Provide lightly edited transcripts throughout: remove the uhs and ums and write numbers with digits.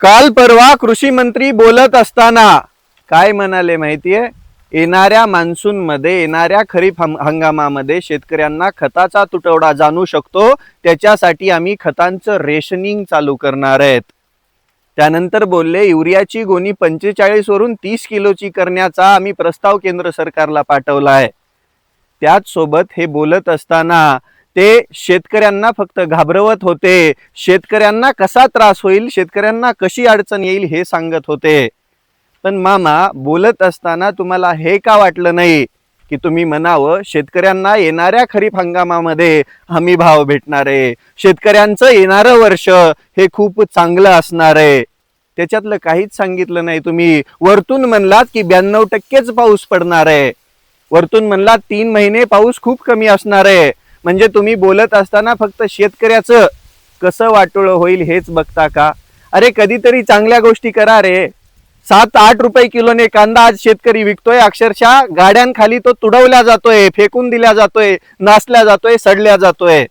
काल परवा कृषी मंत्री बोलत असताना काय म्हणाले माहितीये? येणाऱ्या मान्सून मध्ये, येणाऱ्या खरीप हंगामामध्ये शेतकऱ्यांना खताचा तुटवडा जाणू शकतो, त्याच्यासाठी आम्ही खतांचं रेशनिंग चालू करणार आहेत. त्यानंतर बोलले युरियाची गोणी 45 वरून 30 किलोची करण्याचा आम्ही प्रस्ताव केंद्र सरकारला पाठवला आहे. त्याच सोबत हे बोलत असताना ते शेतकऱ्यांना फक्त घाबरवत होते. शेतकऱ्यांना कसा त्रास होईल, शेतकऱ्यांना कशी अडचण येईल हे सांगत होते. पण मामा, बोलत असताना तुम्हाला हे का वाटलं नाही की तुम्ही म्हणावं शेतकऱ्यांना येणाऱ्या खरीप हंगामामध्ये हमी भाव भेटणार आहे, शेतकऱ्यांचं येणारं वर्ष हे खूप चांगलं असणार आहे? त्याच्यातलं काहीच सांगितलं नाही तुम्ही. वरतून म्हणलात की 92% पाऊस पडणार आहे, वरतून म्हणलात 3 महिने पाऊस खूप कमी असणार आहे. म्हणजे तुम्ही बोलत असताना फक्त शेतकऱ्याचं कसं वाटोळं होईल हेच बघता का? अरे कधीतरी चांगल्या गोष्टी करा रे. 7-8 रुपये किलोने कांदा आज शेतकरी विकतोय. अक्षरशः गाड्यांखाली तो तुडवला जातोय, फेकून दिला जातोय, नासल्या जातोय, सडल्या जातोय.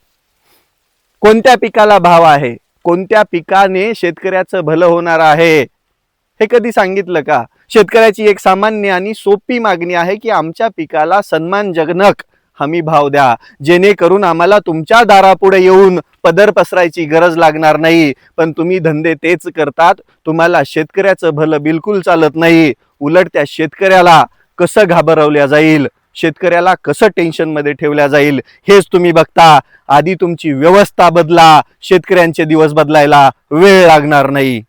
कोणत्या पिकाला भाव आहे? कोणत्या पिकाने शेतकऱ्याचं भलं होणार आहे हे कधी सांगितलं का? शेतकऱ्याची एक सामान्य आणि सोपी मागणी आहे की आमच्या पिकाला सन्मानजनक हमी भाव द्या, जेणेकरून आम्हाला तुमच्या दारापुढे येऊन पदर पसरायची गरज लागणार नाही. पण तुम्ही धंदे तेच करतात. तुम्हाला शेतकऱ्याचं भलं बिलकुल चालत नाही. उलट त्या शेतकऱ्याला कसं घाबरवल्या जाईल, शेतकऱ्याला कसं टेन्शन मध्ये ठेवल्या जाईल हेच तुम्ही बघता. आधी तुमची व्यवस्था बदला, शेतकऱ्यांचे दिवस बदलायला वेळ लागणार नाही.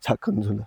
झाकण झुलं.